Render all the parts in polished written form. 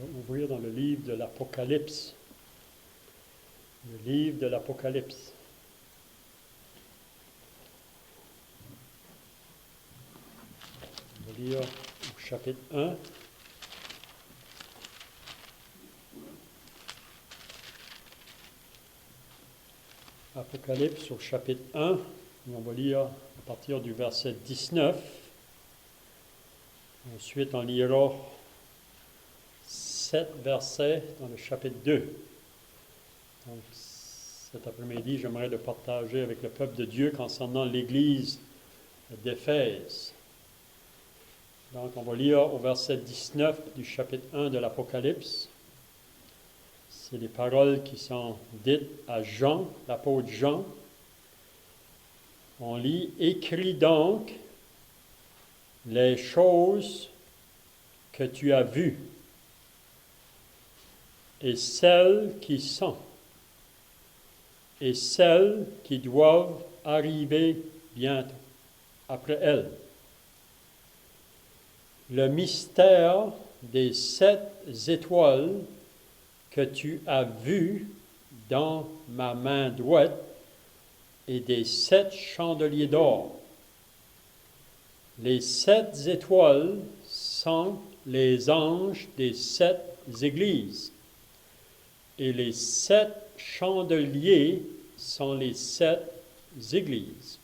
va ouvrir dans le livre de l'Apocalypse. Le livre de l'Apocalypse. On va lire au chapitre 1. Apocalypse au chapitre 1. Et on va lire à partir du verset 19. Ensuite, on lira 7 versets dans le chapitre 2. Donc, cet après-midi, j'aimerais le partager avec le peuple de Dieu concernant l'Église d'Éphèse. Donc, on va lire au verset 19 du chapitre 1 de l'Apocalypse. C'est les paroles qui sont dites à Jean, l'apôtre Jean. On lit « Écris donc les choses que tu as vues et celles qui sont et celles qui doivent arriver bientôt après elles. Le mystère des 7 étoiles que tu as vues dans ma main droite et des 7 chandeliers d'or. Les 7 étoiles sont les anges des 7 églises, et les 7 chandeliers sont les 7 églises. »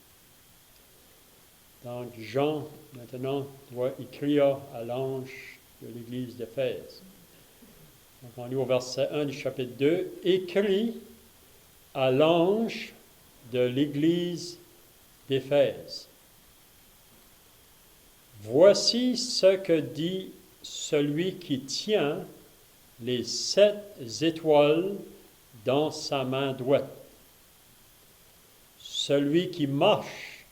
Donc Jean, maintenant, doit écrire à l'ange de l'église d'Éphèse. Donc on lit au verset 1 du chapitre 2, « Écris à l'ange de l'église d'Éphèse. Voici ce que dit celui qui tient les 7 étoiles dans sa main droite, celui qui marche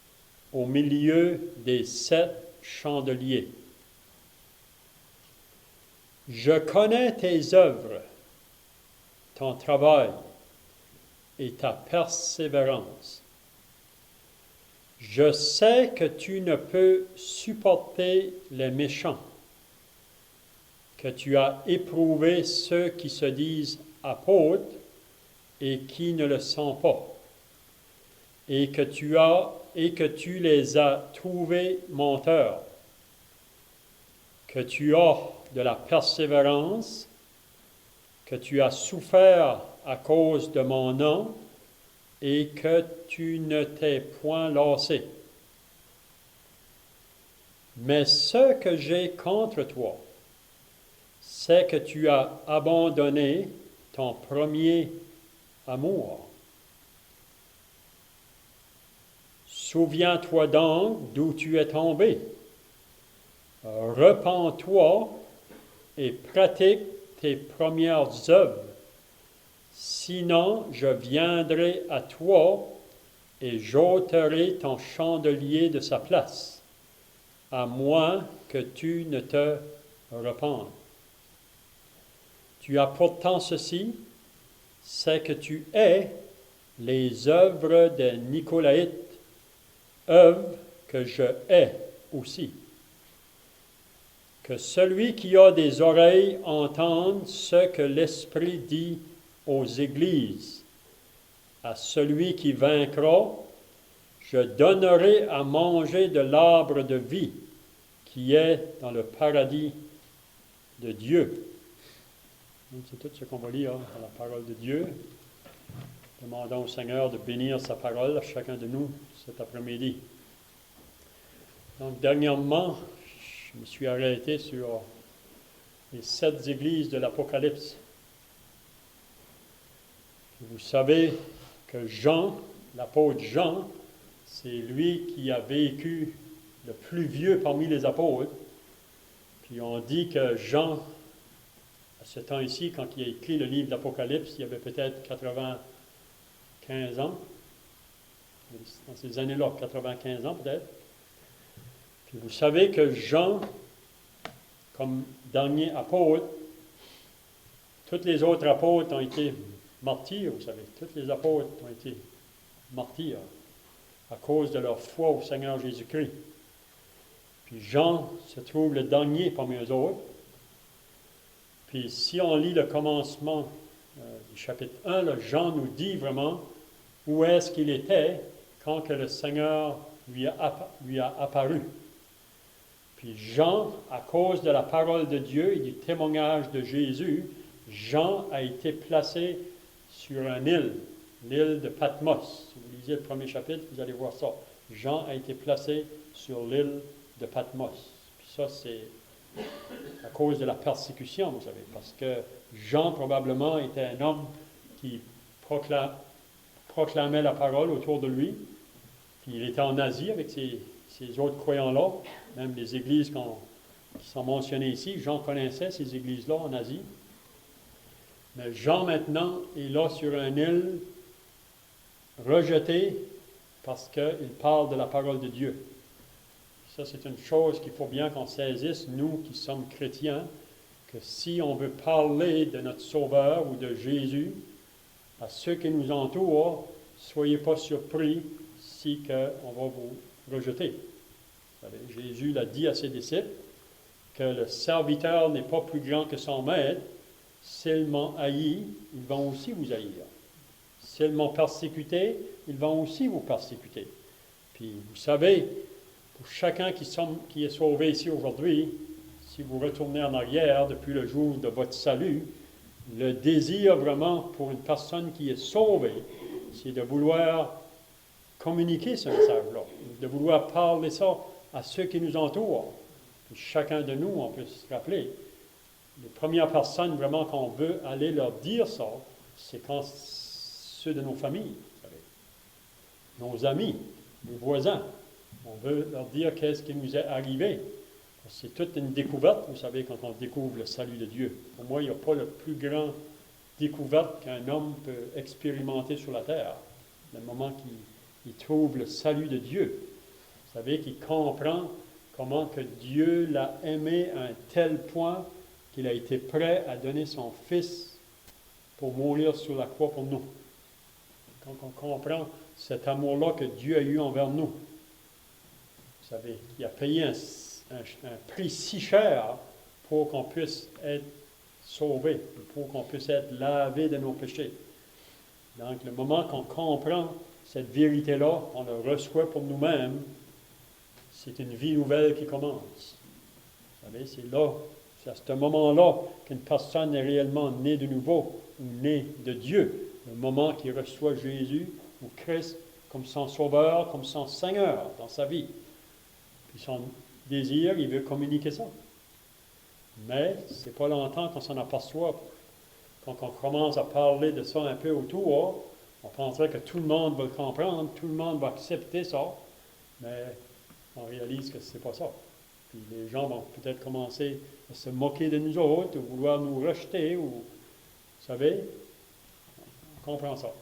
au milieu des 7 chandeliers. Je connais tes œuvres, ton travail et ta persévérance. Je sais que tu ne peux supporter les méchants, que tu as éprouvé ceux qui se disent apôtres et qui ne le sont pas, et que tu les as trouvés menteurs, que tu as de la persévérance, que tu as souffert à cause de mon nom, et que tu ne t'es point lassé. Mais ce que j'ai contre toi, c'est que tu as abandonné ton premier amour. Souviens-toi donc d'où tu es tombé. Repens-toi et pratique tes premières œuvres. Sinon, je viendrai à toi et j'ôterai ton chandelier de sa place, à moins que tu ne te repentes. Tu as pourtant ceci, c'est que tu hais les œuvres des Nicolaïtes, œuvres que je hais aussi. Que celui qui a des oreilles entende ce que l'Esprit dit aux églises. À celui qui vaincra, je donnerai à manger de l'arbre de vie qui est dans le paradis de Dieu. Donc, c'est tout ce qu'on va lire dans la parole de Dieu. Demandons au Seigneur de bénir sa parole à chacun de nous cet après-midi. Donc, dernièrement, je me suis arrêté sur les 7 églises de l'Apocalypse. Vous savez que Jean, l'apôtre Jean, c'est lui qui a vécu le plus vieux parmi les apôtres. Puis on dit que Jean, à ce temps ici, quand il a écrit le livre de l'Apocalypse, il avait peut-être 95 ans. Dans ces années-là, 95 ans peut-être. Puis vous savez que Jean, comme dernier apôtre, tous les autres apôtres ont été martyrs, vous savez. Tous les apôtres ont été martyrs à cause de leur foi au Seigneur Jésus-Christ. Puis Jean se trouve le dernier parmi eux autres. Puis si on lit le commencement du chapitre 1, là, Jean nous dit vraiment où est-ce qu'il était quand que le Seigneur lui a apparu. Puis Jean, à cause de la parole de Dieu et du témoignage de Jésus, Jean a été placé sur une île, l'île de Patmos. Si vous lisez le premier chapitre, vous allez voir ça. Jean a été placé sur l'île de Patmos. Puis ça, c'est à cause de la persécution, vous savez, parce que Jean probablement était un homme qui proclamait la parole autour de lui. Puis il était en Asie avec ces autres croyants-là, même les églises qui sont mentionnées ici. Jean connaissait ces églises-là en Asie. Mais Jean maintenant est là sur une île rejeté parce qu'il parle de la parole de Dieu. Ça, c'est une chose qu'il faut bien qu'on saisisse, nous qui sommes chrétiens, que si on veut parler de notre Sauveur ou de Jésus à ceux qui nous entourent, soyez pas surpris si on va vous rejeter. Vous savez, Jésus l'a dit à ses disciples que le serviteur n'est pas plus grand que son maître. S'ils m'ont haï, ils vont aussi vous haïr. S'ils m'ont persécuté, ils vont aussi vous persécuter. Puis, vous savez, pour chacun qui est sauvé ici aujourd'hui, si vous retournez en arrière depuis le jour de votre salut, le désir vraiment pour une personne qui est sauvée, c'est de vouloir communiquer ce message-là, de vouloir parler ça à ceux qui nous entourent. Puis chacun de nous, on peut se rappeler, les premières personnes vraiment qu'on veut aller leur dire ça, c'est quand ceux de nos familles, vous savez, nos amis, nos voisins. On veut leur dire qu'est-ce qui nous est arrivé. C'est toute une découverte, vous savez, quand on découvre le salut de Dieu. Pour moi, il n'y a pas le plus grand découverte qu'un homme peut expérimenter sur la terre. Le moment qu'il trouve le salut de Dieu. Vous savez, qu'il comprend comment que Dieu l'a aimé à un tel point qu'il a été prêt à donner son Fils pour mourir sur la croix pour nous. Quand on comprend cet amour-là que Dieu a eu envers nous, vous savez, qu'il a payé un prix si cher pour qu'on puisse être sauvé, pour qu'on puisse être lavé de nos péchés. Donc, le moment qu'on comprend cette vérité-là, on le reçoit pour nous-mêmes, c'est une vie nouvelle qui commence. Vous savez, c'est à ce moment-là qu'une personne est réellement née de nouveau, ou née de Dieu. Le moment qu'il reçoit Jésus ou Christ comme son Sauveur, comme son Seigneur dans sa vie. Puis son désir, il veut communiquer ça. Mais ce n'est pas longtemps qu'on s'en aperçoit. Quand on commence à parler de ça un peu autour, on penserait que tout le monde va le comprendre, tout le monde va accepter ça, mais on réalise que ce n'est pas ça. Puis les gens vont peut-être commencer à se moquer de nous autres, ou vouloir nous rejeter, ou, vous savez, on comprend ça.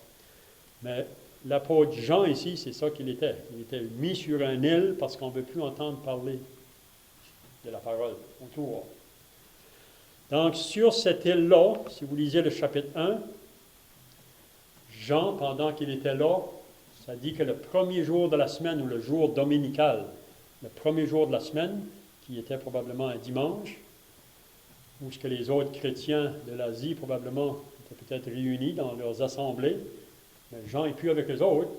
Mais l'apôtre Jean ici, c'est ça qu'il était. Il était mis sur une île parce qu'on ne veut plus entendre parler de la parole autour. Donc, sur cette île-là, si vous lisez le chapitre 1, Jean, pendant qu'il était là, ça dit que le premier jour de la semaine, ou le jour dominical, le premier jour de la semaine, qui était probablement un dimanche, où ce que les autres chrétiens de l'Asie probablement étaient peut-être réunis dans leurs assemblées, mais Jean n'est plus avec eux autres,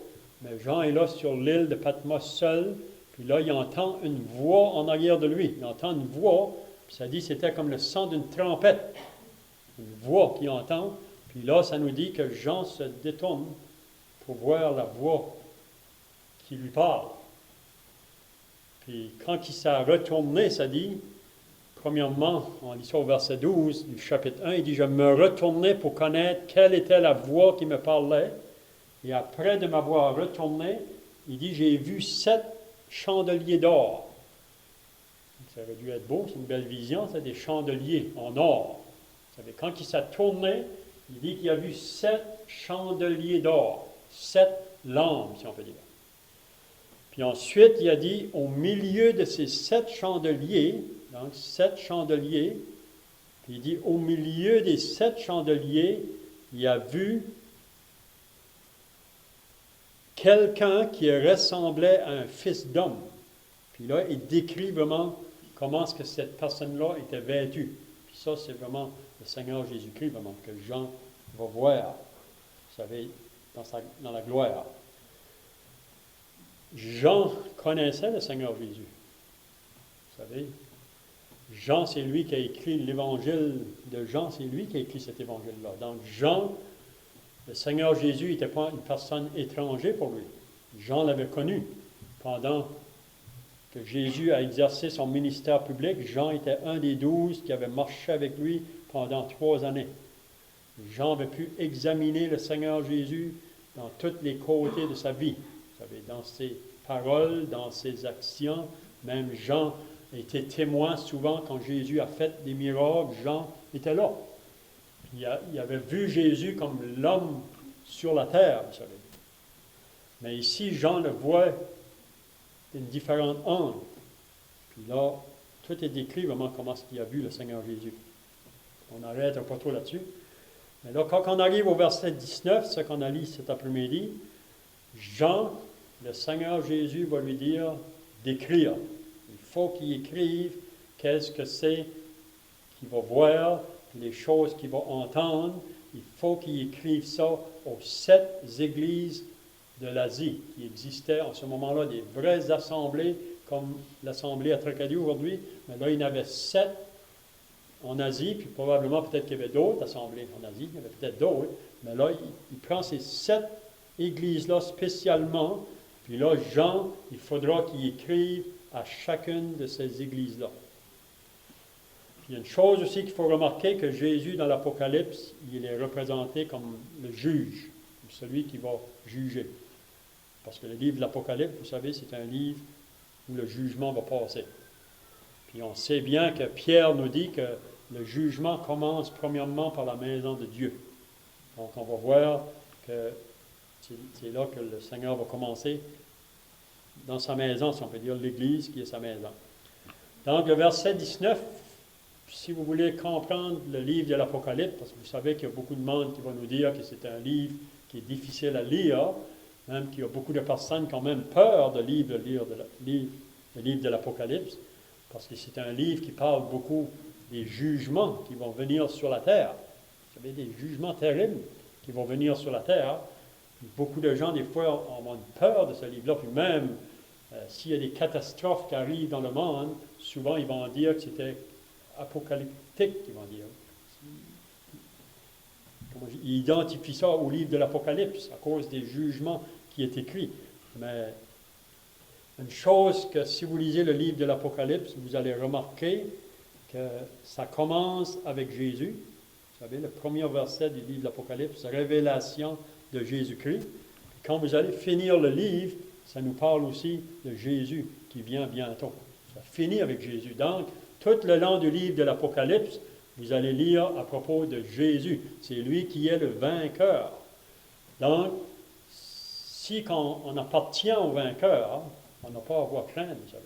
mais Jean est là sur l'île de Patmos seul, puis là, il entend une voix en arrière de lui. Il entend une voix, puis ça dit que c'était comme le son d'une trompette. Une voix qu'il entend, puis là, ça nous dit que Jean se détourne pour voir la voix qui lui parle. Puis quand il s'est retourné, ça dit, premièrement, on lit ça au verset 12 du chapitre 1, il dit « Je me retournais pour connaître quelle était la voix qui me parlait. Et après de m'avoir retourné, il dit « J'ai vu 7 chandeliers d'or. » Ça aurait dû être beau, c'est une belle vision, c'est des chandeliers en or. Vous savez, quand il s'est tourné, il dit qu'il a vu 7 chandeliers d'or, 7 lampes, si on peut dire. Puis ensuite, il a dit, au milieu de ces 7 chandeliers, donc 7 chandeliers, puis il dit, au milieu des 7 chandeliers, il a vu quelqu'un qui ressemblait à un fils d'homme. Puis là, il décrit vraiment comment est-ce que cette personne-là était vêtue. Puis Puis ça, c'est vraiment le Seigneur Jésus-Christ, vraiment, que Jean va voir, vous savez, dans la gloire. Jean connaissait le Seigneur Jésus. Vous savez, Jean, c'est lui qui a écrit l'évangile de Jean, c'est lui qui a écrit cet évangile-là. Donc, Jean, le Seigneur Jésus n'était pas une personne étrangère pour lui. Jean l'avait connu pendant que Jésus a exercé son ministère public. Jean était un des 12 qui avait marché avec lui pendant 3 années. Jean avait pu examiner le Seigneur Jésus dans tous les côtés de sa vie. Vous savez, dans ses paroles, dans ses actions. Même Jean était témoin souvent quand Jésus a fait des miracles. Jean était là. Il avait vu Jésus comme l'homme sur la terre, vous savez. Mais ici, Jean le voit d'une différente angle. Puis là, tout est décrit vraiment comment il a vu le Seigneur Jésus. On n'arrête pas trop là-dessus. Mais là, quand on arrive au verset 19, ce qu'on a lu cet après-midi, Jean, le Seigneur Jésus va lui dire d'écrire. Il faut qu'il écrive qu'est-ce que c'est qu'il va voir, les choses qu'il va entendre. Il faut qu'il écrive ça aux 7 églises de l'Asie qui existaient en ce moment-là, des vraies assemblées, comme l'assemblée à Tracadie aujourd'hui. Mais là, il y en avait 7 en Asie, puis probablement peut-être qu'il y avait d'autres assemblées en Asie, il y avait peut-être d'autres. Mais là, il prend ces 7 églises-là spécialement, puis là, Jean, il faudra qu'il écrive à chacune de ces églises-là. Il y a une chose aussi qu'il faut remarquer, que Jésus, dans l'Apocalypse, il est représenté comme le juge, celui qui va juger. Parce que le livre de l'Apocalypse, vous savez, c'est un livre où le jugement va passer. Puis on sait bien que Pierre nous dit que le jugement commence premièrement par la maison de Dieu. Donc on va voir que c'est là que le Seigneur va commencer dans sa maison, si on peut dire l'Église qui est sa maison. Donc le verset 19, si vous voulez comprendre le livre de l'Apocalypse, parce que vous savez qu'il y a beaucoup de monde qui va nous dire que c'est un livre qui est difficile à lire, même qu'il y a beaucoup de personnes qui ont même peur de lire le livre de l'Apocalypse, parce que c'est un livre qui parle beaucoup des jugements qui vont venir sur la terre. Vous savez, des jugements terribles qui vont venir sur la terre. Beaucoup de gens, des fois, ont peur de ce livre-là, puis même s'il y a des catastrophes qui arrivent dans le monde, souvent ils vont dire que c'était apocalyptique, ils vont dire. Ils identifient ça au livre de l'Apocalypse à cause des jugements qui est écrit. Mais une chose que si vous lisez le livre de l'Apocalypse, vous allez remarquer que ça commence avec Jésus. Vous savez, le premier verset du livre de l'Apocalypse, révélation de Jésus-Christ. Quand vous allez finir le livre, ça nous parle aussi de Jésus qui vient bientôt. Ça finit avec Jésus. Donc, tout le long du livre de l'Apocalypse, vous allez lire à propos de Jésus. C'est lui qui est le vainqueur. Donc, si quand on appartient au vainqueur, on n'a pas à avoir crainte, vous savez.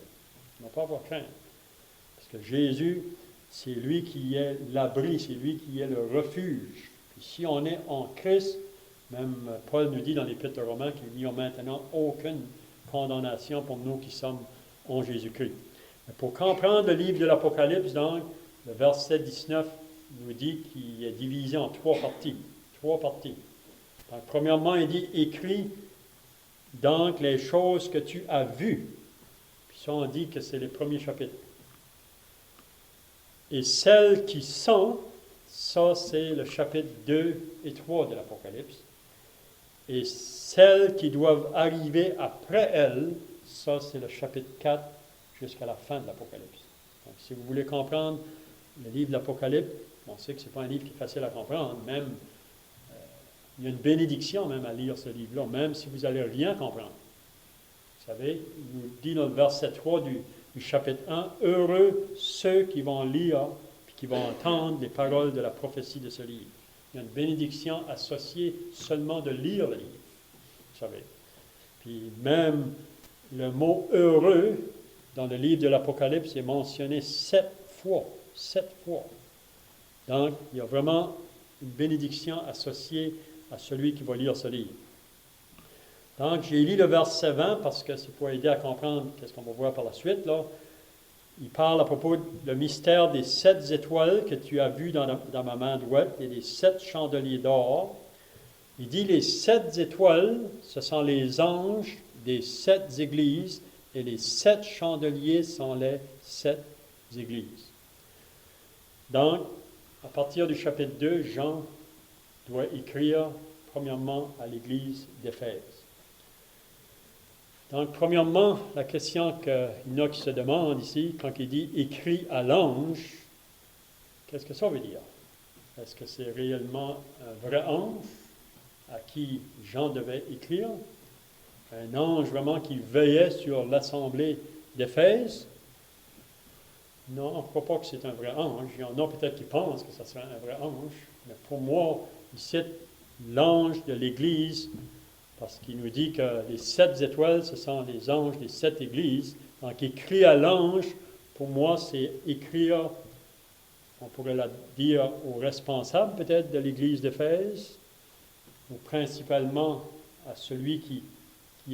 On n'a pas à avoir crainte. Parce que Jésus, c'est lui qui est l'abri, c'est lui qui est le refuge. Puis si on est en Christ, même Paul nous dit dans l'Épître aux Romains qu'il n'y a maintenant aucune condamnation pour nous qui sommes en Jésus-Christ. Mais pour comprendre le livre de l'Apocalypse, donc, le verset 19 nous dit qu'il est divisé en 3 parties. 3 parties. Donc, premièrement, il dit « Écris donc les choses que tu as vues ». Puis ça, on dit que c'est les premiers chapitres. Et celles qui sont, ça c'est le chapitre 2 et 3 de l'Apocalypse. Et celles qui doivent arriver après elles, ça c'est le chapitre 4 jusqu'à la fin de l'Apocalypse. Donc si vous voulez comprendre le livre de l'Apocalypse, on sait que ce n'est pas un livre qui est facile à comprendre, même il y a une bénédiction même à lire ce livre-là, même si vous n'allez rien comprendre. Vous savez, il nous dit dans le verset 3 du chapitre 1, « Heureux ceux qui vont lire et qui vont entendre les paroles de la prophétie de ce livre. » Il y a une bénédiction associée seulement de lire le livre, vous savez. Puis même le mot « heureux » dans le livre de l'Apocalypse est mentionné 7 fois. 7 fois. Donc, il y a vraiment une bénédiction associée à celui qui va lire ce livre. Donc, j'ai lu le verset 20 parce que c'est pour aider à comprendre ce qu'on va voir par la suite. Là. il parle à propos du mystère des 7 étoiles que tu as vues dans ma main droite et les 7 chandeliers d'or. Il dit les 7 étoiles, ce sont les anges des 7 églises et les 7 chandeliers sont les 7 églises. Donc, à partir du chapitre 2, Jean doit écrire premièrement à l'église d'Éphèse. Donc, premièrement, la question qu'Enoch se demande ici, quand il dit « écrit à l'ange », qu'est-ce que ça veut dire? Est-ce que c'est réellement un vrai ange à qui Jean devait écrire? Un ange vraiment qui veillait sur l'assemblée d'Éphèse? Non, on ne croit pas que c'est un vrai ange. Il y en a peut-être qui pensent que ce serait un vrai ange, mais pour moi, il cite l'ange de l'Église parce qu'il nous dit que les 7 étoiles, ce sont les anges des 7 églises. Donc, écrit à l'ange, pour moi, c'est écrire, on pourrait la dire aux responsables peut-être de l'Église d'Éphèse, ou principalement à celui qui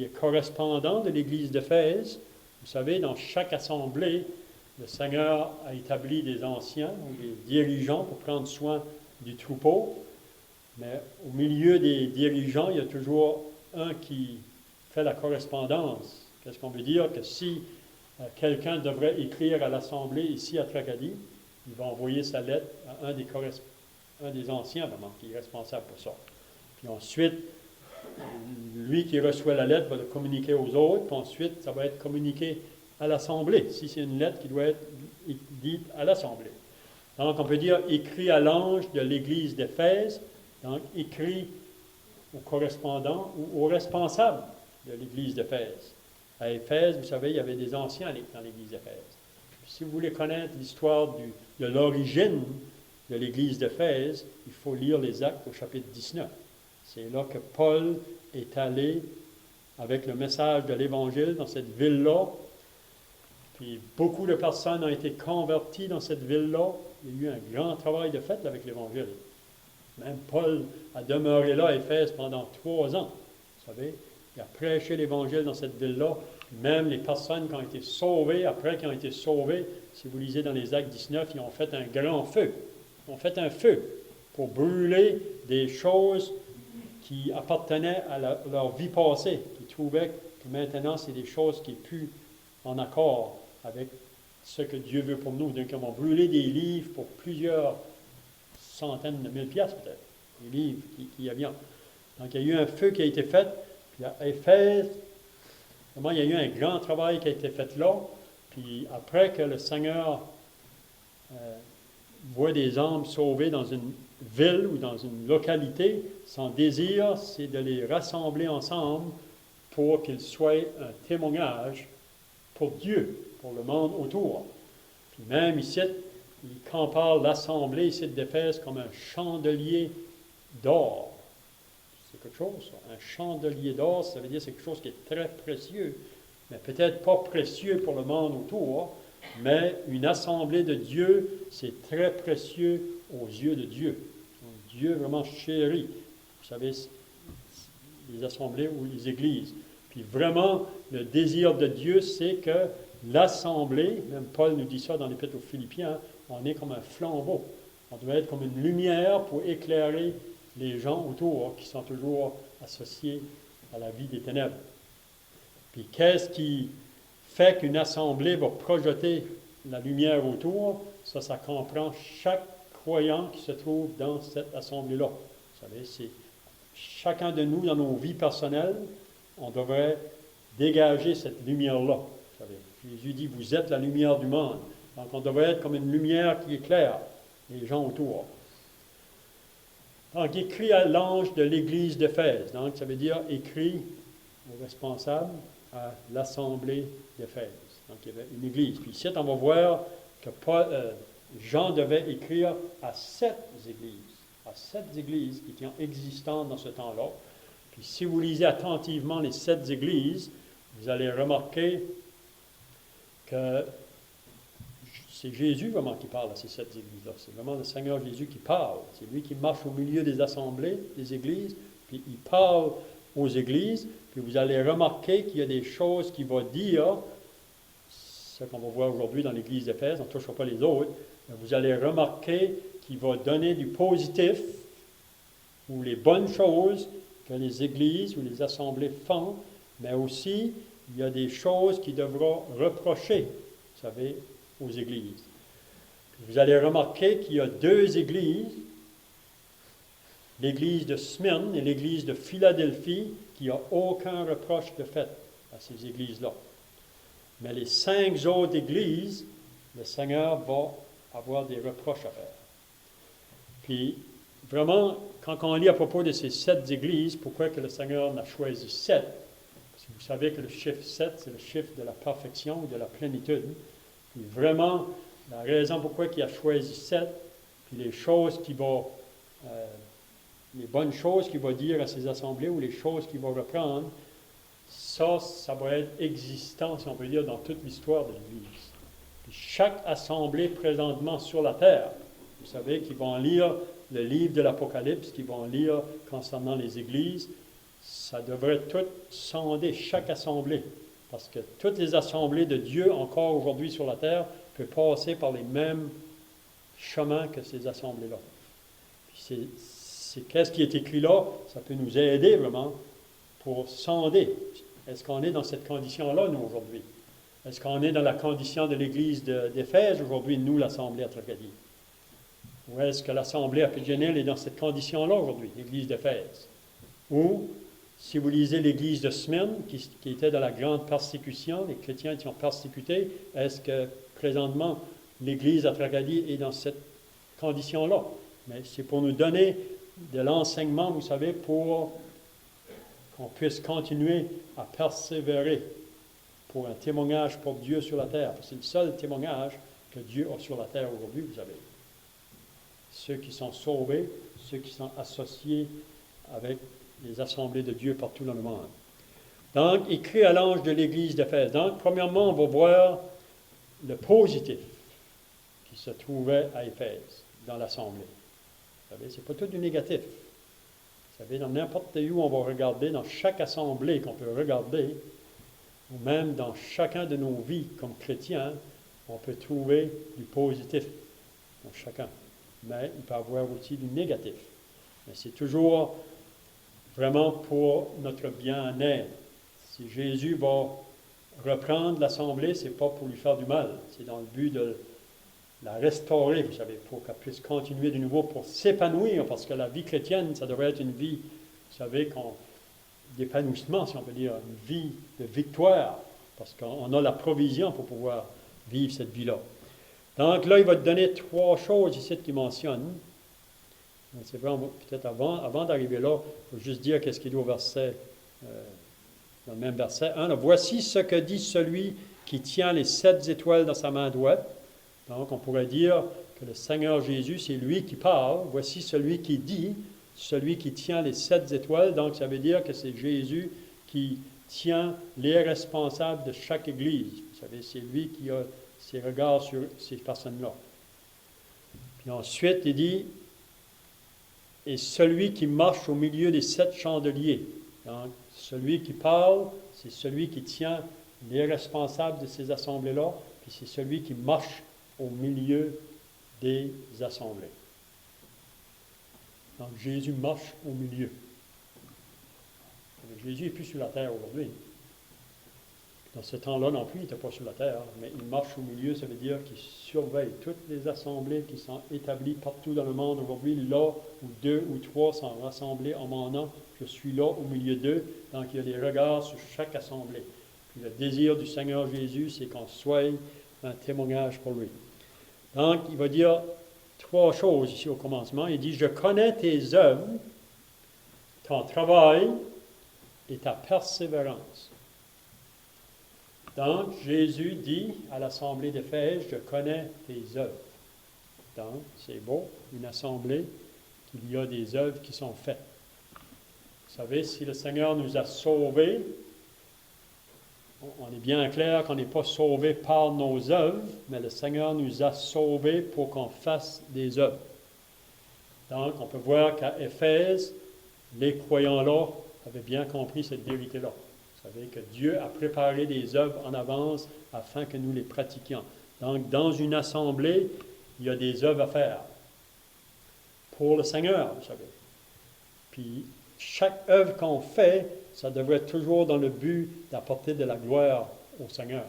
est correspondant de l'Église d'Éphèse. Vous savez, dans chaque assemblée, le Seigneur a établi des anciens ou des dirigeants pour prendre soin du troupeau. Mais au milieu des dirigeants, il y a toujours un qui fait la correspondance. Qu'est-ce qu'on veut dire? Que si quelqu'un devrait écrire à l'Assemblée ici à Tracadie, il va envoyer sa lettre à un des anciens, vraiment, qui est responsable pour ça. Puis ensuite, lui qui reçoit la lettre va le communiquer aux autres, puis ensuite, ça va être communiqué à l'Assemblée, si c'est une lettre qui doit être dite à l'Assemblée. Donc, on peut dire écrit à l'ange de l'Église d'Éphèse, donc écrit aux correspondants ou aux responsables de l'Église d'Éphèse. À Éphèse, vous savez, il y avait des anciens dans l'Église d'Éphèse. Si vous voulez connaître l'histoire de l'origine de l'Église d'Éphèse, il faut lire les Actes au chapitre 19. C'est là que Paul est allé avec le message de l'Évangile dans cette ville-là. Puis beaucoup de personnes ont été converties dans cette ville-là. Il y a eu un grand travail de fait avec l'Évangile. Même Paul a demeuré là à Éphèse pendant 3 ans. Vous savez, il a prêché l'Évangile dans cette ville-là. Même les personnes qui ont été sauvées, après qui ont été sauvées, si vous lisez dans les Actes 19, ils ont fait un grand feu. Ils ont fait un feu pour brûler des choses qui appartenaient à leur vie passée, qui trouvaient que maintenant, c'est des choses qui sont plus en accord avec ce que Dieu veut pour nous. Donc, ils ont brûlé des livres pour plusieurs centaines de mille piastres, peut-être, des livres qui y avaient. Donc, il y a eu un feu qui a été fait. Puis à Éphèse, vraiment, il y a eu un grand travail qui a été fait là. Puis après que le Seigneur voit des âmes sauvées dans une ville ou dans une localité, son désir, c'est de les rassembler ensemble pour qu'ils soient un témoignage pour Dieu, pour le monde autour. Puis même ici, il compare l'assemblée ici d'Éphèse comme un chandelier d'or. C'est quelque chose, ça. Un chandelier d'or, ça veut dire que c'est quelque chose qui est très précieux, mais peut-être pas précieux pour le monde autour, mais une assemblée de Dieu, c'est très précieux aux yeux de Dieu. Donc, Dieu vraiment chérit, vous savez, les assemblées ou les églises. Puis vraiment, le désir de Dieu, c'est que l'assemblée, même Paul nous dit ça dans l'Épître aux Philippiens, on est comme un flambeau. On doit être comme une lumière pour éclairer les gens autour qui sont toujours associés à la vie des ténèbres. Puis qu'est-ce qui fait qu'une assemblée va projeter la lumière autour? Ça comprend chaque croyant qui se trouve dans cette assemblée-là. Vous savez, c'est chacun de nous, dans nos vies personnelles, on devrait dégager cette lumière-là. Vous savez, Jésus dit, vous êtes la lumière du monde. Donc, on devrait être comme une lumière qui éclaire les gens autour. Donc, écrit à l'ange de l'Église d'Éphèse. Donc, ça veut dire écrit aux responsables à l'Assemblée d'Éphèse. Donc, il y avait une église. Puis ici, on va voir que Jean devait écrire à 7 églises qui étaient existantes dans ce temps-là. Puis si vous lisez attentivement les 7 églises, vous allez remarquer que c'est Jésus vraiment qui parle à ces 7 églises-là. C'est vraiment le Seigneur Jésus qui parle. C'est lui qui marche au milieu des assemblées, des églises, puis il parle aux églises. Puis vous allez remarquer qu'il y a des choses qu'il va dire ce qu'on va voir aujourd'hui dans l'Église d'Éphèse, on ne touchera pas les autres, mais vous allez remarquer qu'il va donner du positif ou les bonnes choses que les églises ou les assemblées font, mais aussi il y a des choses qu'il devra reprocher, vous savez, aux églises. Vous allez remarquer qu'il y a deux églises, l'église de Smyrne et l'église de Philadelphie, qui n'a aucun reproche de fait à ces églises-là. Mais les 5 autres églises, le Seigneur va avoir des reproches à faire. Puis, vraiment, quand on lit à propos de ces 7 églises, pourquoi que le Seigneur en a choisi 7? Parce que vous savez que le chiffre 7, c'est le chiffre de la perfection, de la plénitude. Puis vraiment, la raison pourquoi il a choisi 7, puis les choses qui vont, les bonnes choses qu'il va dire à ces assemblées ou les choses qu'il va reprendre, ça va être existant, si on peut dire, dans toute l'histoire de l'Église. Puis chaque assemblée présentement sur la terre, vous savez qu'ils vont lire le livre de l'Apocalypse, qu'ils vont lire concernant les églises, ça devrait tout sonder chaque assemblée, parce que toutes les assemblées de Dieu, encore aujourd'hui sur la terre, peuvent passer par les mêmes chemins que ces assemblées-là. Puis qu'est-ce qui est écrit là? Ça peut nous aider vraiment pour sonder. Est-ce qu'on est dans cette condition-là, nous, aujourd'hui? Est-ce qu'on est dans la condition de l'Église d'Éphèse, aujourd'hui, nous, l'Assemblée à Tracadie? Ou est-ce que l'Assemblée à Pégenil est dans cette condition-là, aujourd'hui, l'Église d'Éphèse? Ou, si vous lisez l'Église de Smyrne, qui était dans la grande persécution, les chrétiens qui ont persécuté, est-ce que, présentement, l'Église à Tracadie est dans cette condition-là? Mais c'est pour nous donner de l'enseignement, vous savez, pour qu'on puisse continuer à persévérer pour un témoignage pour Dieu sur la terre. C'est le seul témoignage que Dieu a sur la terre aujourd'hui, vous savez. Ceux qui sont sauvés, ceux qui sont associés avec les assemblées de Dieu partout dans le monde. Donc, écrit à l'ange de l'Église d'Éphèse. Donc, premièrement, on va voir le positif qui se trouvait à Éphèse, dans l'assemblée. Vous savez, ce n'est pas tout du négatif. Vous savez, dans n'importe où on va regarder, dans chaque assemblée qu'on peut regarder, ou même dans chacun de nos vies comme chrétiens, on peut trouver du positif dans chacun. Mais il peut y avoir aussi du négatif. Mais c'est toujours vraiment pour notre bien-être. Si Jésus va reprendre l'assemblée, ce n'est pas pour lui faire du mal. C'est dans le but de la restaurer, vous savez, pour qu'elle puisse continuer de nouveau, pour s'épanouir, parce que la vie chrétienne, ça devrait être une vie, vous savez, d'épanouissement, si on peut dire, une vie de victoire, parce qu'on a la provision pour pouvoir vivre cette vie-là. Donc là, il va te donner 3 choses ici qu'il mentionne. C'est vrai, peut-être avant d'arriver là, il faut juste dire qu'est-ce qu'il dit au verset, dans le même verset 1. Voici ce que dit celui qui tient les 7 étoiles dans sa main droite. Donc, on pourrait dire que le Seigneur Jésus, c'est lui qui parle. Voici celui qui dit, celui qui tient les 7 étoiles. Donc, ça veut dire que c'est Jésus qui tient les responsables de chaque église. Vous savez, c'est lui qui a ses regards sur ces personnes-là. Puis ensuite, il dit, et celui qui marche au milieu des 7 chandeliers. Donc, celui qui parle, c'est celui qui tient les responsables de ces assemblées-là, puis c'est celui qui marche au milieu des assemblées. Donc, Jésus marche au milieu. Jésus n'est plus sur la terre aujourd'hui. Dans ce temps-là non plus, il n'était pas sur la terre, mais il marche au milieu, ça veut dire qu'il surveille toutes les assemblées qui sont établies partout dans le monde aujourd'hui, là où 2 ou 3 sont rassemblés en mon nom, je suis là au milieu d'eux, donc il y a des regards sur chaque assemblée. Puis le désir du Seigneur Jésus, c'est qu'on soit un témoignage pour lui. Donc, il va dire 3 choses ici au commencement. Il dit, je connais tes œuvres, ton travail et ta persévérance. Donc, Jésus dit à l'assemblée d'Éphèse, je connais tes œuvres. Donc, c'est beau, une assemblée, qu'il y a des œuvres qui sont faites. Vous savez, si le Seigneur nous a sauvés, on est bien clair qu'on n'est pas sauvés par nos œuvres, mais le Seigneur nous a sauvés pour qu'on fasse des œuvres. Donc, on peut voir qu'à Éphèse, les croyants-là avaient bien compris cette vérité-là. Vous savez que Dieu a préparé des œuvres en avance afin que nous les pratiquions. Donc, dans une assemblée, il y a des œuvres à faire pour le Seigneur, vous savez. Puis, chaque œuvre qu'on fait, ça devrait être toujours dans le but d'apporter de la gloire au Seigneur.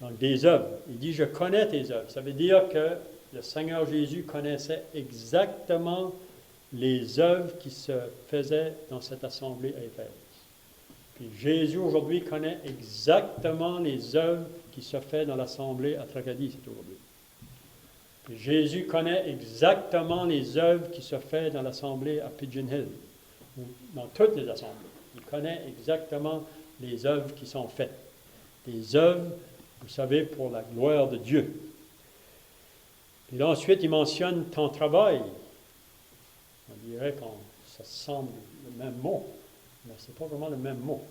Donc, des œuvres. Il dit, je connais tes œuvres. Ça veut dire que le Seigneur Jésus connaissait exactement les œuvres qui se faisaient dans cette assemblée à Éphèse. Puis Jésus aujourd'hui connaît exactement les œuvres qui se font dans l'assemblée à Tracadie, c'est aujourd'hui. Puis Jésus connaît exactement les œuvres qui se font dans l'assemblée à Pigeon Hill, ou dans toutes les assemblées. Il connaît exactement les œuvres qui sont faites. Des œuvres, vous savez, pour la gloire de Dieu. Puis là, ensuite, il mentionne ton travail. On dirait que ça semble le même mot, mais ce n'est pas vraiment le même mot.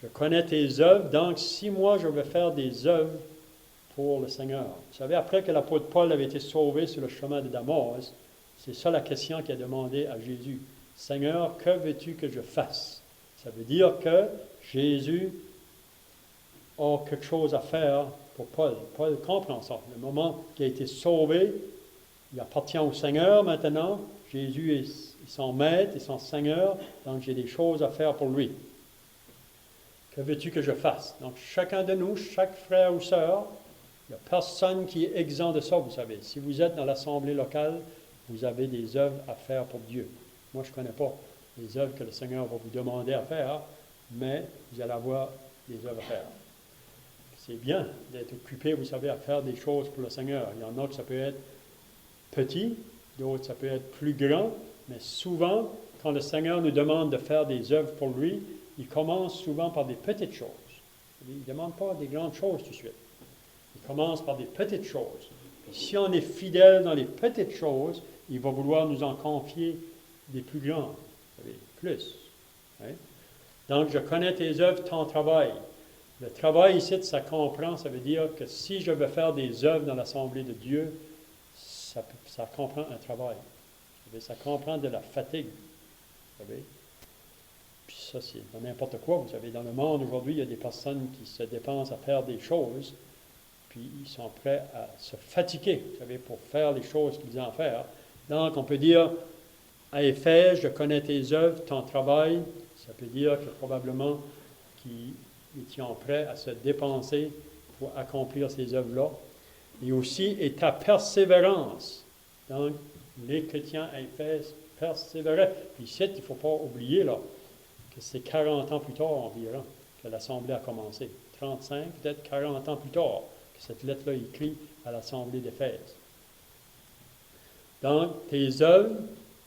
Je connais tes œuvres, donc si moi je veux faire des œuvres pour le Seigneur. Vous savez, après que l'apôtre Paul avait été sauvé sur le chemin de Damas, c'est ça la question qu'il a demandé à Jésus. Seigneur, que veux-tu que je fasse? Ça veut dire que Jésus a quelque chose à faire pour Paul. Paul comprend ça. Le moment qu'il a été sauvé, il appartient au Seigneur maintenant. Jésus est son maître et son Seigneur, donc j'ai des choses à faire pour lui. Que veux-tu que je fasse? Donc chacun de nous, chaque frère ou sœur, il n'y a personne qui est exempt de ça, vous savez. Si vous êtes dans l'assemblée locale, vous avez des œuvres à faire pour Dieu. Moi, je ne connais pas les œuvres que le Seigneur va vous demander à faire, mais vous allez avoir des œuvres à faire. C'est bien d'être occupé, vous savez, à faire des choses pour le Seigneur. Il y en a que ça peut être petit, d'autres ça peut être plus grand, mais souvent, quand le Seigneur nous demande de faire des œuvres pour lui, il commence souvent par des petites choses. Il ne demande pas des grandes choses tout de suite. Il commence par des petites choses. Puis si on est fidèle dans les petites choses, il va vouloir nous en confier des plus grandes, vous savez, plus. Hein? Donc, je connais tes œuvres, ton travail. Le travail ici, ça comprend, ça veut dire que si je veux faire des œuvres dans l'Assemblée de Dieu, ça comprend un travail. Vous savez, ça comprend de la fatigue. Vous savez? Puis ça, c'est dans n'importe quoi. Vous savez, dans le monde aujourd'hui, il y a des personnes qui se dépensent à faire des choses, puis ils sont prêts à se fatiguer, vous savez, pour faire les choses qu'ils ont à faire. Donc, on peut dire, à Éphèse, je connais tes œuvres, ton travail. Ça peut dire que probablement qu'ils étaient prêts à se dépenser pour accomplir ces œuvres-là. Et aussi, et ta persévérance. Donc, les chrétiens à Éphèse persévéraient. Puis ici, il ne faut pas oublier là, que c'est 40 ans plus tard environ que l'Assemblée a commencé. 35, peut-être 40 ans plus tard que cette lettre-là est écrite à l'Assemblée d'Éphèse. Donc, tes œuvres,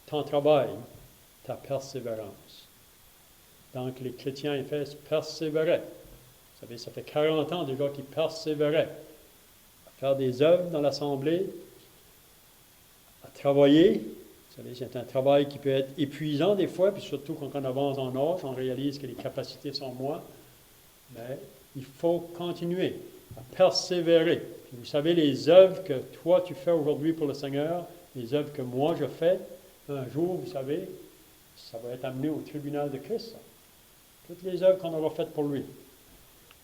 ton travail, ta persévérance. Donc, les chrétiens à Éphèse persévéraient. Vous savez, ça fait 40 ans déjà qu'ils persévéraient à faire des œuvres dans l'Assemblée, à travailler. Vous savez, c'est un travail qui peut être épuisant des fois, puis surtout quand on avance en âge, on réalise que les capacités sont moins. Mais il faut continuer à persévérer. Puis vous savez, les œuvres que toi tu fais aujourd'hui pour le Seigneur, les œuvres que moi je fais, un jour, vous savez, ça va être amené au tribunal de Christ. Ça. Toutes les œuvres qu'on aura faites pour lui.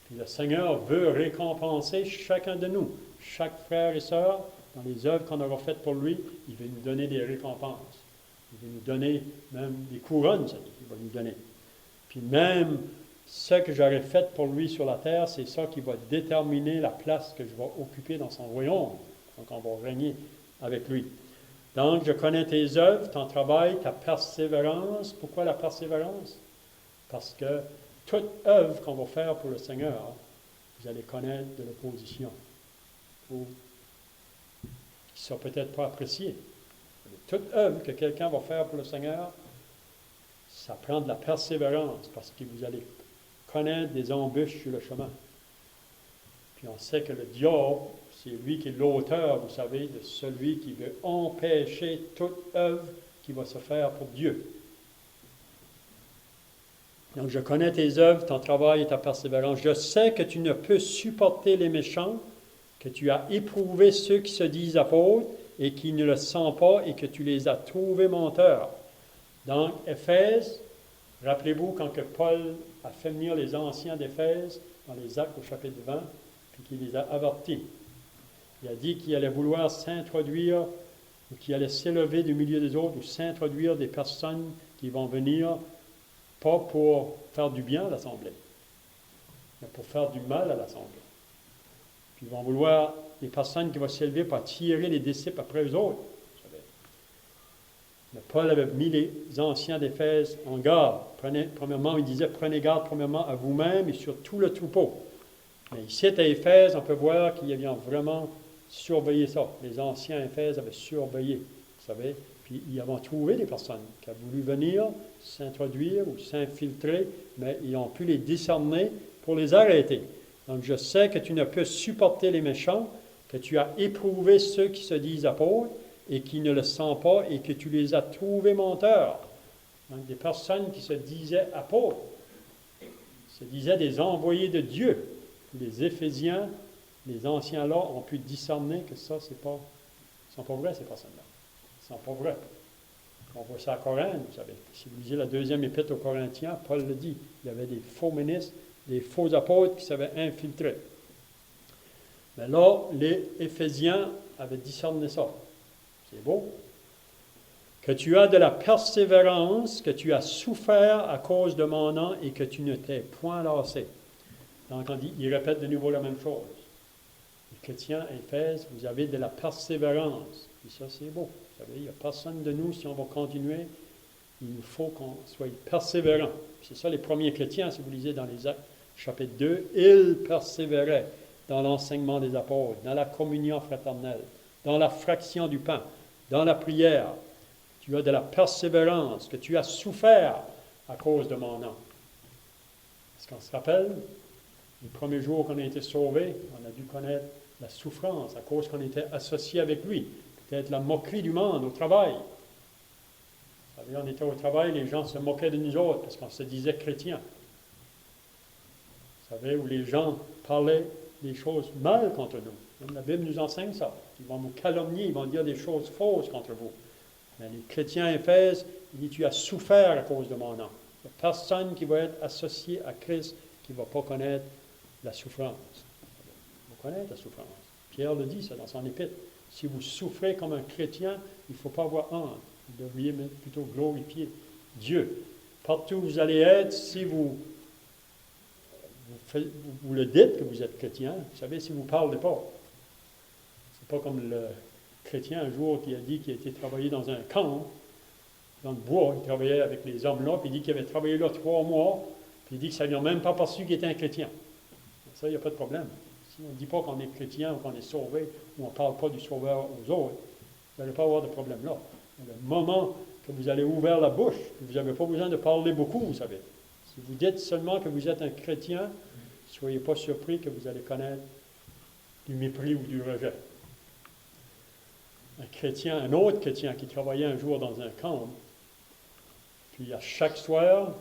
Puis le Seigneur veut récompenser chacun de nous, chaque frère et sœur, dans les œuvres qu'on aura faites pour lui, il veut nous donner des récompenses. Il veut nous donner même des couronnes, ça dit, il va nous donner. Puis même ce que j'aurais fait pour lui sur la terre, c'est ça qui va déterminer la place que je vais occuper dans son royaume. Donc on va régner avec lui. Donc je connais tes œuvres, ton travail, ta persévérance. Pourquoi la persévérance? Parce que toute œuvre qu'on va faire pour le Seigneur, vous allez connaître de l'opposition. Ou qui ne sont peut-être pas appréciés. Toute œuvre que quelqu'un va faire pour le Seigneur, ça prend de la persévérance parce que vous allez connaître des embûches sur le chemin. Puis on sait que le diable, c'est lui qui est l'auteur, vous savez, de celui qui veut empêcher toute œuvre qui va se faire pour Dieu. Donc, je connais tes œuvres, ton travail et ta persévérance. Je sais que tu ne peux supporter les méchants, que tu as éprouvé ceux qui se disent apôtres et qui ne le sont pas et que tu les as trouvés menteurs. Donc, Éphèse, Rappelez-vous quand que Paul a fait venir les anciens d'Éphèse dans les Actes au chapitre 20, puis qu'il les a avertis. Il a dit qu'il allait vouloir s'introduire ou qu'il allait s'élever du milieu des autres ou s'introduire des personnes qui vont venir pas pour faire du bien à l'Assemblée, mais pour faire du mal à l'Assemblée. Puis ils vont vouloir des personnes qui vont s'élever pour tirer les disciples après eux autres. Mais Paul avait mis les anciens d'Éphèse en garde. Premièrement, il disait, prenez garde premièrement à vous-même et sur tout le troupeau. Mais ici, à Éphèse, on peut voir qu'ils avaient vraiment surveillé ça. Les anciens d'Éphèse avaient surveillé, vous savez. Puis ils avaient trouvé des personnes qui ont voulu venir s'introduire ou s'infiltrer, mais ils ont pu les discerner pour les arrêter. Donc, je sais que tu ne peux supporter les méchants, que tu as éprouvé ceux qui se disent apôtres, et qui ne le sont pas, et que tu les as trouvés menteurs. Donc, des personnes qui se disaient apôtres, se disaient des envoyés de Dieu. Les Éphésiens, les anciens là, ont pu discerner que ça, ils ne sont pas vrais, ces personnes-là. Ils ne sont pas vrais. On voit ça à Corinthe, vous savez. Si vous lisez la deuxième épître aux Corinthiens, Paul le dit. Il y avait des faux ministres, des faux apôtres qui s'avaient infiltrés. Mais là, les Éphésiens avaient discerné ça. C'est beau. Que tu as de la persévérance, que tu as souffert à cause de mon nom et que tu ne t'es point lassé. Donc, il répète de nouveau la même chose. Les chrétiens, Éphèse, vous avez de la persévérance. Et ça, c'est beau. Vous savez, il n'y a personne de nous, si on va continuer, il nous faut qu'on soit persévérant. C'est ça, les premiers chrétiens, si vous lisez dans les Actes, chapitre 2, ils persévéraient dans l'enseignement des apôtres, dans la communion fraternelle, dans la fraction du pain, dans la prière. Tu as de la persévérance, que tu as souffert à cause de mon nom. Est-ce qu'on se rappelle? Les premiers jours qu'on a été sauvés, on a dû connaître la souffrance à cause qu'on était associé avec lui. Peut-être la moquerie du monde au travail. Vous savez, on était au travail, les gens se moquaient de nous autres parce qu'on se disait chrétiens. Vous savez, où les gens parlaient des choses mal contre nous. Même la Bible nous enseigne ça. Ils vont vous calomnier, ils vont dire des choses fausses contre vous. Mais les chrétiens Éphèse, il dit, tu as souffert à cause de mon nom. Il n'y a personne qui va être associé à Christ qui ne va pas connaître la souffrance. Il va connaître la souffrance. Pierre le dit, ça, dans son épître. Si vous souffrez comme un chrétien, il ne faut pas avoir honte. Vous devriez plutôt glorifier Dieu. Partout où vous allez être, si vous le dites que vous êtes chrétien, vous savez, si vous ne parlez pas, c'est pas comme le chrétien un jour qui a dit qu'il a été travaillé dans un camp, dans le bois, il travaillait avec les hommes là, puis il dit qu'il avait travaillé là 3 mois, puis il dit que ça ne lui a même pas perçu qu'il était un chrétien. Ça, il n'y a pas de problème. Si on ne dit pas qu'on est chrétien ou qu'on est sauvé, ou on ne parle pas du sauveur aux autres, vous n'allez pas avoir de problème là. Le moment que vous allez ouvrir la bouche, vous n'avez pas besoin de parler beaucoup, vous savez. Si vous dites seulement que vous êtes un chrétien, ne soyez pas surpris que vous allez connaître du mépris ou du rejet. Un autre chrétien qui travaillait un jour dans un camp, puis à chaque soir,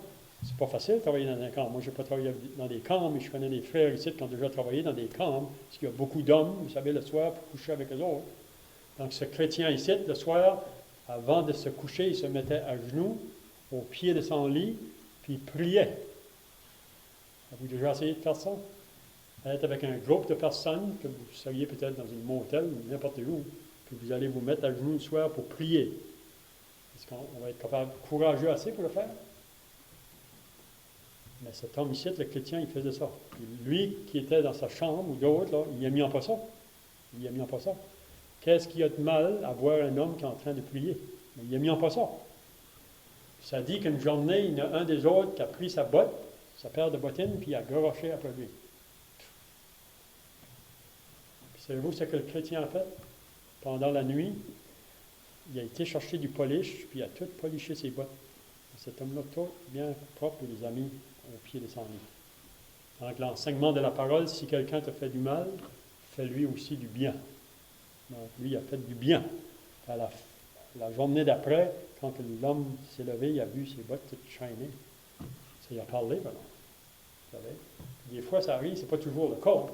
c'est pas facile de travailler dans un camp. Moi, je n'ai pas travaillé dans des camps, mais je connais des frères ici qui ont déjà travaillé dans des camps, parce qu'il y a beaucoup d'hommes, vous savez, le soir, pour coucher avec eux autres. Donc, ce chrétien ici, le soir, avant de se coucher, il se mettait à genoux, au pied de son lit, puis il priait. Avez-vous déjà essayé de faire ça? Être avec un groupe de personnes, que vous seriez peut-être dans une motel ou n'importe où, puis vous allez vous mettre à genoux le soir pour prier. Est-ce qu'on va être capable, courageux assez pour le faire? Mais cet homme ici, le chrétien, il faisait ça. Puis lui, qui était dans sa chambre, ou d'autres, là, il a mis en pas ça. Il a mis en pas ça. Qu'est-ce qu'il y a de mal à voir un homme qui est en train de prier? Mais il a mis en pas ça. Ça dit qu'une journée, il y en a un des autres qui a pris sa botte, sa paire de bottines, puis il a garoché après lui. Puis savez-vous ce que le chrétien a fait? Pendant la nuit, il a été chercher du polish, puis il a tout poliché ses bottes. Cet homme-là, tout bien propre, les a mis au pied de son lit. Donc, l'enseignement de la parole, si quelqu'un te fait du mal, fais-lui aussi du bien. Donc, lui, il a fait du bien. À la journée d'après, quand l'homme s'est levé, il a vu ses bottes toutes chaînées. Ça y a parlé, vraiment. Vous savez? Des fois, ça arrive, ce n'est pas toujours le cas.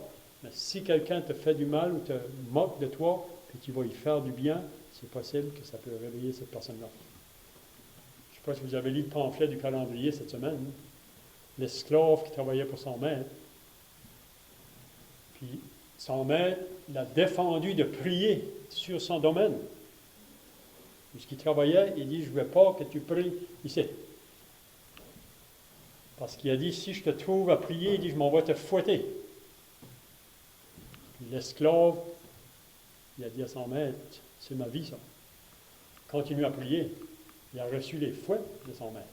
Mais si quelqu'un te fait du mal ou te moque de toi, puis tu vas y faire du bien, c'est possible que ça peut réveiller cette personne-là. Je sais pas si vous avez lu le pamphlet du calendrier cette semaine. L'esclave qui travaillait pour son maître. Puis son maître l'a défendu de prier sur son domaine. Puisqu'il travaillait, il dit, je ne veux pas que tu pries ici. Parce qu'il a dit, si je te trouve à prier, il dit, je m'en vais te fouetter. Puis l'esclave, il a dit à son maître, c'est ma vie ça. Continue à prier. Il a reçu les fouets de son maître.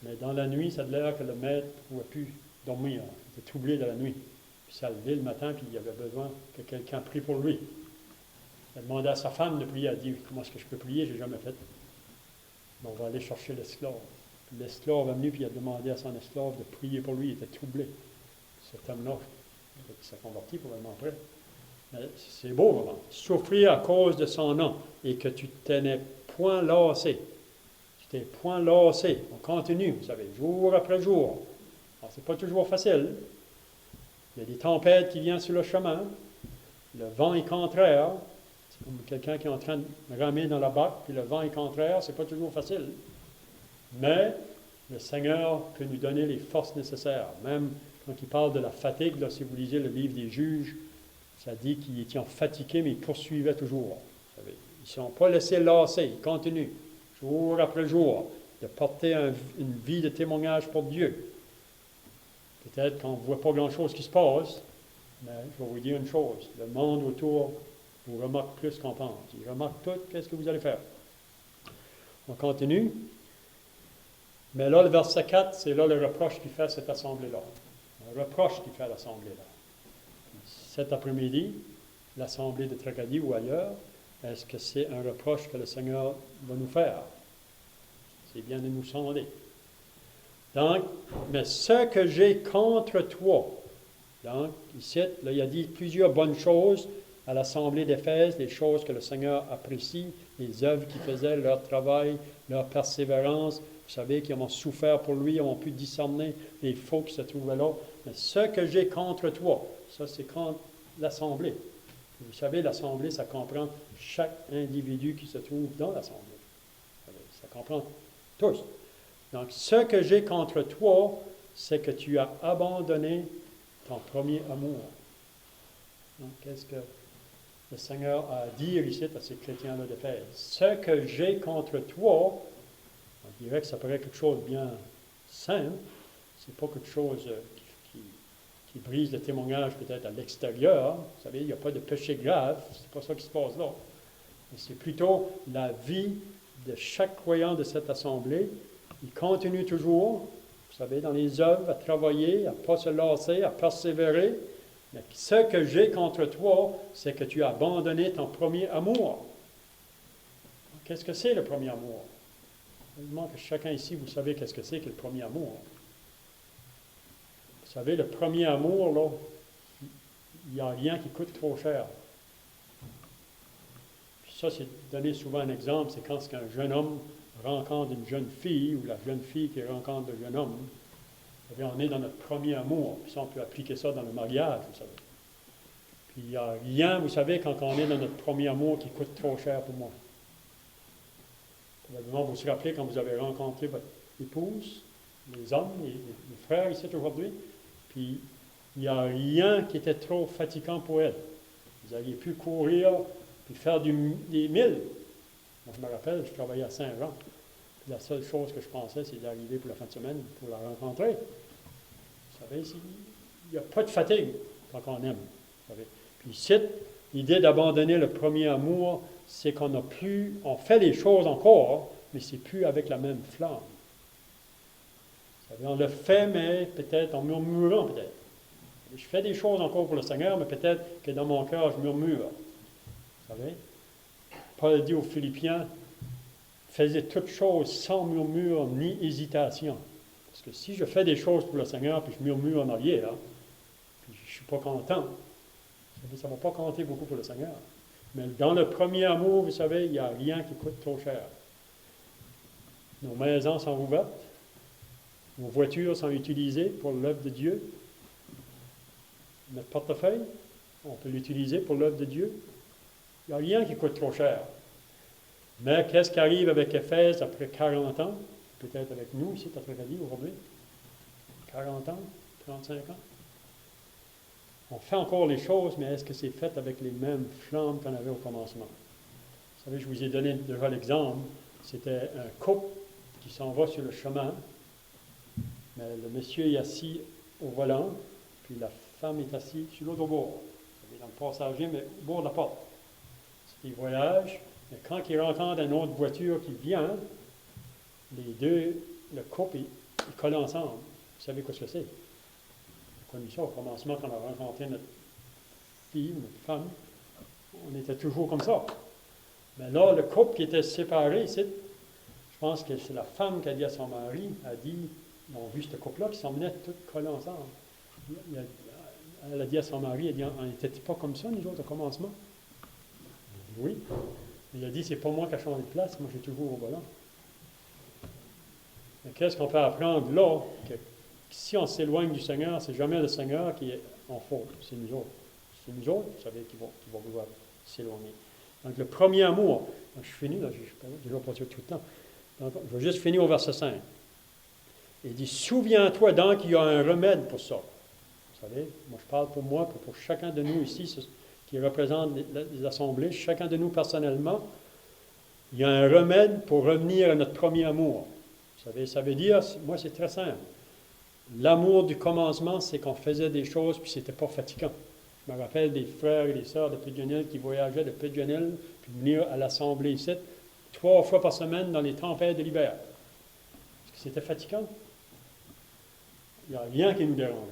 Mais dans la nuit, ça a l'air que le maître ne pouvait plus dormir. Il était troublé de la nuit. Puis ça levé le matin, puis il avait besoin que quelqu'un prie pour lui. Il a demandé à sa femme de prier. Elle a dit, comment est-ce que je peux prier? Je n'ai jamais fait. Mais on va aller chercher l'esclave. Puis l'esclave est venu, puis il a demandé à son esclave de prier pour lui. Il était troublé. Cet homme-là, il s'est converti probablement après. Mais c'est beau, vraiment. Souffrir à cause de son nom et que tu t'en point lassé. Tu t'es point lassé. On continue, vous savez, jour après jour. Alors, c'est pas toujours facile. Il y a des tempêtes qui viennent sur le chemin. Le vent est contraire. C'est comme quelqu'un qui est en train de ramer dans la barque, puis le vent est contraire. C'est pas toujours facile. Mais le Seigneur peut nous donner les forces nécessaires. Même quand il parle de la fatigue, là, si vous lisez le livre des Juges, ça dit qu'ils étaient fatigués, mais ils poursuivaient toujours. Ils ne sont pas laissés lasser, ils continuent, jour après jour, de porter une vie de témoignage pour Dieu. Peut-être qu'on ne voit pas grand-chose qui se passe, mais je vais vous dire une chose, le monde autour vous remarque plus qu'on pense. Il remarque tout, qu'est-ce que vous allez faire? On continue. Mais là, le verset 4, c'est là le reproche qu'il fait à cette assemblée-là. Le reproche qu'il fait à l'assemblée-là. Cet après-midi, l'assemblée de Tracadie ou ailleurs, est-ce que c'est un reproche que le Seigneur va nous faire? C'est bien de nous sonder. Donc, mais ce que j'ai contre toi, donc, ici, là, il a dit plusieurs bonnes choses à l'assemblée d'Éphèse, les choses que le Seigneur apprécie, les œuvres qu'il faisait, leur travail, leur persévérance. Vous savez qu'ils ont souffert pour lui, ils ont pu discerner les faux qui se trouvaient là. Mais ce que j'ai contre toi, ça c'est contre l'Assemblée. Vous savez, l'Assemblée, ça comprend chaque individu qui se trouve dans l'Assemblée. Ça comprend tous. Donc, ce que j'ai contre toi, c'est que tu as abandonné ton premier amour. Donc, qu'est-ce que le Seigneur a à dire ici à ces chrétiens-là d'Éphèse? Ce que j'ai contre toi, on dirait que ça paraît quelque chose de bien simple. C'est pas quelque chose qui brise le témoignage peut-être à l'extérieur. Vous savez, il n'y a pas de péché grave. C'est pas ça qui se passe là. Mais c'est plutôt la vie de chaque croyant de cette assemblée. Il continue toujours, vous savez, dans les œuvres, à travailler, à ne pas se lasser, à persévérer. Mais ce que j'ai contre toi, c'est que tu as abandonné ton premier amour. Qu'est-ce que c'est le premier amour? Je demande que chacun ici, vous savez qu'est-ce que c'est que le premier amour. Vous savez, le premier amour, là, il n'y a rien qui coûte trop cher. Puis ça, c'est donner souvent un exemple, c'est quand un jeune homme rencontre une jeune fille, ou la jeune fille qui rencontre le jeune homme. Vous savez, on est dans notre premier amour. Puis ça, on peut appliquer ça dans le mariage, vous savez. Puis il n'y a rien, vous savez, quand on est dans notre premier amour qui coûte trop cher pour moi. Probablement, vous vous rappelez quand vous avez rencontré votre épouse, les hommes, les frères ici aujourd'hui, puis il n'y a rien qui était trop fatigant pour elle. Vous aviez pu courir, puis faire des milles. Moi, je me rappelle, je travaillais à Saint-Jean. Puis la seule chose que je pensais, c'est d'arriver pour la fin de semaine pour la rencontrer. Vous savez, il n'y a pas de fatigue quand on aime. Vous savez. Puis ici, l'idée d'abandonner le premier amour, c'est qu'on n'a plus, on fait les choses encore, mais c'est plus avec la même flamme. Vous savez, on le fait, mais peut-être en murmurant, peut-être. Je fais des choses encore pour le Seigneur, mais peut-être que dans mon cœur, je murmure. Vous savez? Paul dit aux Philippiens, faisez toutes choses sans murmure ni hésitation. Parce que si je fais des choses pour le Seigneur, puis je murmure en arrière, puis je ne suis pas content, ça ne va pas compter beaucoup pour le Seigneur. Mais dans le premier amour, vous savez, il n'y a rien qui coûte trop cher. Nos maisons sont ouvertes, nos voitures sont utilisées pour l'œuvre de Dieu. Notre portefeuille, on peut l'utiliser pour l'œuvre de Dieu. Il n'y a rien qui coûte trop cher. Mais qu'est-ce qui arrive avec Éphèse après 40 ans? Peut-être avec nous ici, à Tracadie, aujourd'hui. 40 ans, 35 ans. On fait encore les choses, mais est-ce que c'est fait avec les mêmes flammes qu'on avait au commencement? Vous savez, je vous ai donné déjà l'exemple. C'était un couple qui s'en va sur le chemin, mais le monsieur est assis au volant, puis la femme est assise sur l'autre bord. Vous savez, dans le passager, mais au bord de la porte. Ils voyagent, mais quand ils rencontrent une autre voiture qui vient, les deux, le couple, ils collent ensemble. Vous savez quoi ce que c'est? On a connu ça au commencement quand on a rencontré notre fille, notre femme. On était toujours comme ça. Mais là, le couple qui était séparé, je pense que c'est la femme qui a dit à son mari, ils ont vu ce couple-là qui s'emmenait tous collés ensemble. Elle a dit à son mari, elle dit, on n'était pas comme ça, nous autres, au commencement? Oui. Il a dit, c'est pas moi qui ai changé de place, moi j'ai toujours au volant. Mais qu'est-ce qu'on peut apprendre là? Que si on s'éloigne du Seigneur, c'est jamais le Seigneur qui est en faute, c'est nous autres. C'est nous autres, vous savez, qui vont vouloir s'éloigner. Donc le premier amour, donc, je finis, là, je ne vais déjà pas tout le temps. Donc, je vais juste finir au verset 5. Il dit, souviens-toi donc qu'il y a un remède pour ça. Vous savez, moi je parle pour moi, pour chacun de nous ici, qui représente les assemblées, chacun de nous personnellement, il y a un remède pour revenir à notre premier amour. Vous savez, ça veut dire, moi c'est très simple. L'amour du commencement, c'est qu'on faisait des choses puis c'était pas fatigant. Je me rappelle des frères et des sœurs de Pétionville qui voyageaient de Pétionville puis venir à l'assemblée ici 3 fois par semaine dans les tempêtes de l'hiver. Est-ce que c'était fatigant? Il n'y a rien qui nous dérangeait.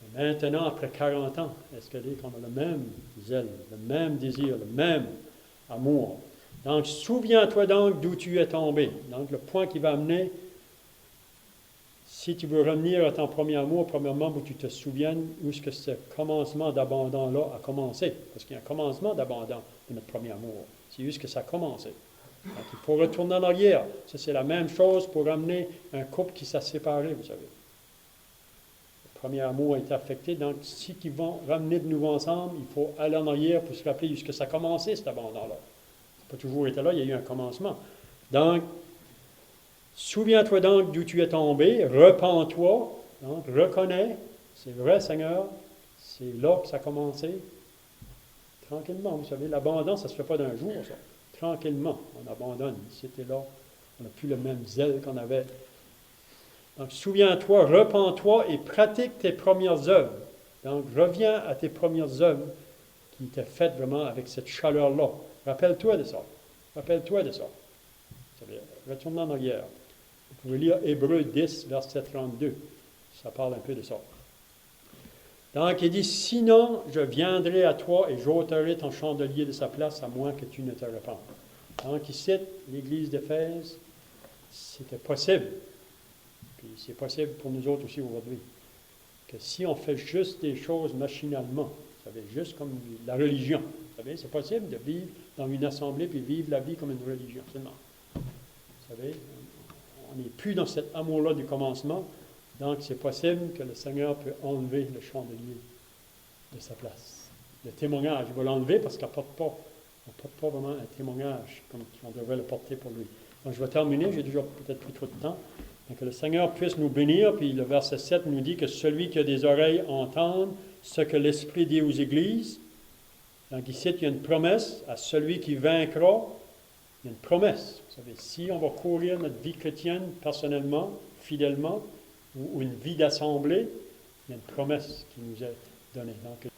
Et maintenant, après 40 ans, est-ce qu'on a le même zèle, le même désir, le même amour? Donc, souviens-toi donc d'où tu es tombé. Donc, le point qui va amener, si tu veux revenir à ton premier amour, premièrement, où tu te souviennes où est-ce que ce commencement d'abandon-là a commencé. Parce qu'il y a un commencement d'abandon de notre premier amour. C'est où est-ce que ça a commencé. Donc, il faut retourner en arrière. Ça, c'est la même chose pour ramener un couple qui s'est séparé, vous savez. Le premier amour a été affecté. Donc, si ils vont ramener de nouveau ensemble, il faut aller en arrière pour se rappeler où est-ce que ça a commencé, cet abandon-là. Ça n'a pas toujours été là, il y a eu un commencement. Donc, souviens-toi donc d'où tu es tombé, repens-toi, donc reconnais, c'est vrai Seigneur, c'est là que ça a commencé. Tranquillement, vous savez, l'abandon, ça ne se fait pas d'un jour, ça. Tranquillement, on abandonne. C'était là, on n'a plus le même zèle qu'on avait. Donc, souviens-toi, repens-toi et pratique tes premières œuvres. Donc, reviens à tes premières œuvres qui étaient faites vraiment avec cette chaleur-là. Rappelle-toi de ça. Rappelle-toi de ça. Retourne en arrière. Vous pouvez lire Hébreux 10, verset 32. Ça parle un peu de ça. Donc, il dit, sinon, je viendrai à toi et j'ôterai ton chandelier de sa place, à moins que tu ne te répandes. Donc, ici, l'Église d'Éphèse, c'était possible. Puis c'est possible pour nous autres aussi aujourd'hui. Que si on fait juste des choses machinalement, vous savez, juste comme la religion, vous savez, c'est possible de vivre dans une assemblée puis vivre la vie comme une religion seulement. Vous savez, on n'est plus dans cet amour-là du commencement, donc c'est possible que le Seigneur peut enlever le chandelier de sa place. Le témoignage, il va l'enlever parce qu'on ne porte pas vraiment un témoignage comme on devrait le porter pour lui. Donc je vais terminer, j'ai déjà peut-être pris trop de temps. Donc que le Seigneur puisse nous bénir, puis le verset 7 nous dit que celui qui a des oreilles entende ce que l'Esprit dit aux églises. Donc ici, il y a une promesse à celui qui vaincra. Il y a une promesse. Vous savez, si on va courir notre vie chrétienne personnellement, fidèlement, ou une vie d'assemblée, il y a une promesse qui nous est donnée. Donc,